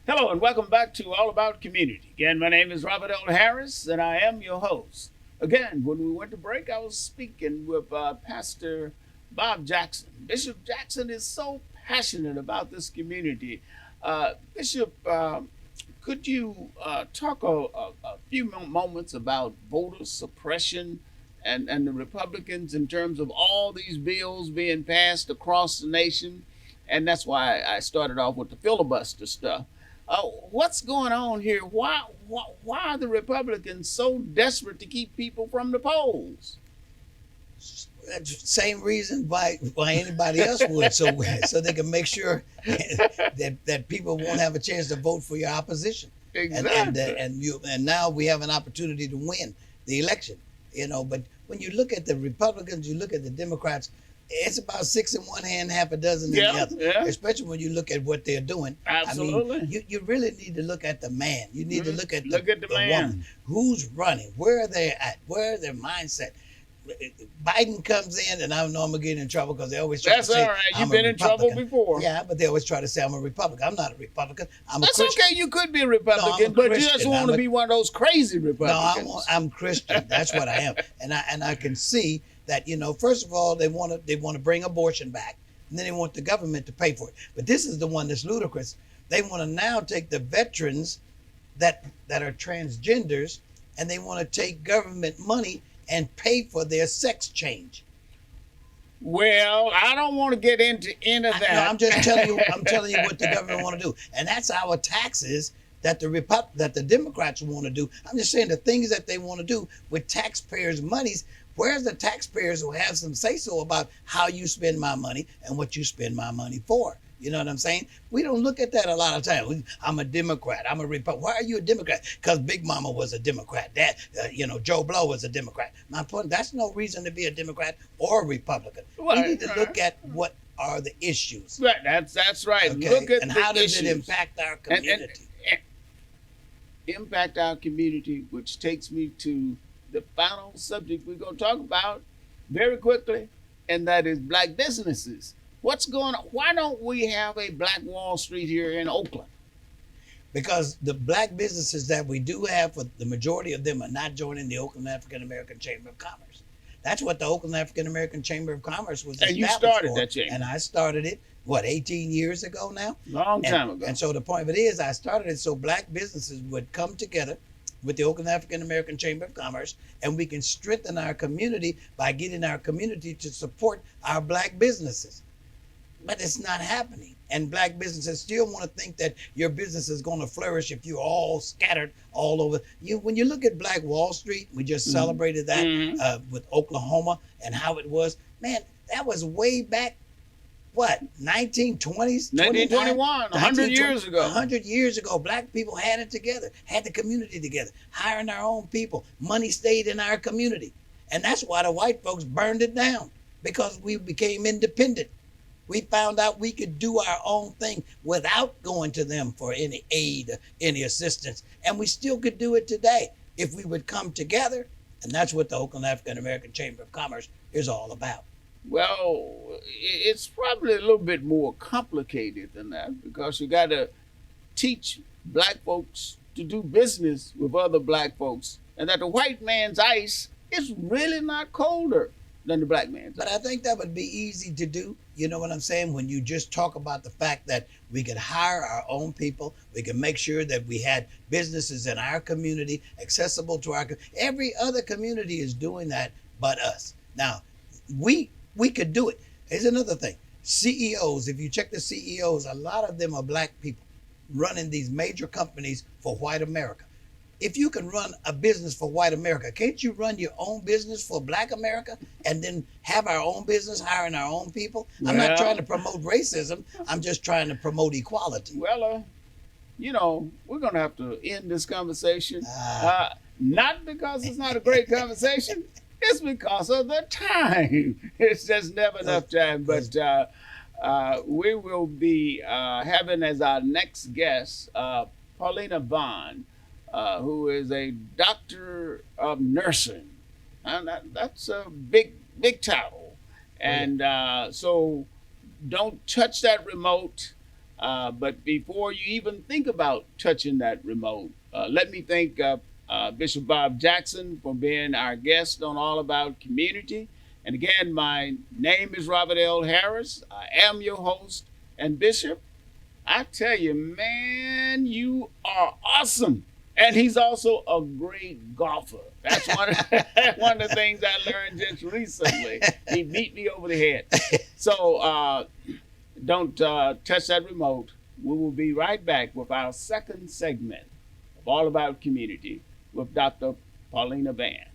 Hello and welcome back to All About Community. Again, my name is Robert L. Harris and I am your host. Again, when we went to break, I was speaking with Pastor Bob Jackson. Bishop Jackson is so passionate about this community. Bishop, could you talk a few moments about voter suppression and the Republicans in terms of all these bills being passed across the nation? And that's why I started off with the filibuster stuff. What's going on here? Why are the Republicans so desperate to keep people from the polls? Same reason why anybody else would, so they can make sure that people won't have a chance to vote for your opposition. Exactly. And now we have an opportunity to win the election. But when you look at the Republicans, you look at the Democrats, it's about six in one hand, half a dozen in the other. Yeah. Especially when you look at what they're doing. Absolutely. I mean, you really need to look at the man. You need to look at the man. woman. Who's running? Where are they at? Where are their mindset? Biden comes in, and I know I'm gonna get in trouble because they always try to say, all right. You've been in trouble before. Yeah, but they always try to say I'm a Republican. I'm not a Republican. That's okay. You could be a Republican, but you just want to be one of those crazy Republicans. No, I'm Christian. That's what I am, and I can see that. First of all, they want to bring abortion back, and then they want the government to pay for it. But this is the one that's ludicrous. They want to now take the veterans that are transgenders, and they want to take government money and pay for their sex change. Well, I don't want to get into that. No, I'm just telling you. I'm telling you what the government want to do, and that's our taxes that the Democrats want to do. I'm just saying the things that they want to do with taxpayers' monies. Where's the taxpayers who have some say so about how you spend my money and what you spend my money for? You know what I'm saying? We don't look at that a lot of times. I'm a Democrat. I'm a Republican. Why are you a Democrat? Because Big Mama was a Democrat. Joe Blow was a Democrat. My point, that's no reason to be a Democrat or a Republican. We need to look at what are the issues. Right. That's right. Okay? Look at and the how does issues. it impact our community? Impact our community, which takes me to the final subject we're going to talk about very quickly, and that is black businesses. What's going on? Why don't we have a Black Wall Street here in Oakland? Because the black businesses that we do have, for the majority of them are not joining the Oakland African American Chamber of Commerce. That's what the Oakland African American Chamber of Commerce was established for. And you started that chamber. And I started it, 18 years ago now? Long time ago. And so the point of it is, I started it so black businesses would come together with the Oakland African American Chamber of Commerce, and we can strengthen our community by getting our community to support our black businesses. But it's not happening. And black businesses still want to think that your business is going to flourish if you're all scattered all over. When you look at Black Wall Street, we just celebrated that with Oklahoma and how it was. Man, that was way back, 1920s? 1921, 100 years ago. 100 years ago, black people had it together, had the community together, hiring our own people. Money stayed in our community. And that's why the white folks burned it down, because we became independent. We found out we could do our own thing without going to them for any aid, any assistance. And we still could do it today if we would come together. And that's what the Oakland African American Chamber of Commerce is all about. Well, it's probably a little bit more complicated than that, because you got to teach black folks to do business with other black folks, and that the white man's ice is really not colder than the black man's ice. But I think that would be easy to do. You know what I'm saying? When you just talk about the fact that we could hire our own people, we can make sure that we had businesses in our community accessible to every other community is doing that but us. Now, we could do it. Here's another thing. CEOs, if you check the CEOs, a lot of them are black people running these major companies for white America. If you can run a business for white America, can't you run your own business for black America and then have our own business, hiring our own people? I'm not trying to promote racism. I'm just trying to promote equality. Well, we're going to have to end this conversation. Not because it's not a great conversation. It's because of the time. It's just never enough time. But we will be having as our next guest Paulina Vaughn, who is a doctor of nursing. And that's a big title. And so don't touch that remote. But before you even think about touching that remote, let me thank Bishop Bob Jackson for being our guest on All About Community. And again, my name is Robert L. Harris. I am your host. And Bishop, I tell you, man, you are awesome. And he's also a great golfer. That's one of the things I learned just recently. He beat me over the head. So don't touch that remote. We will be right back with our second segment of All About Community with Dr. Paulina Van.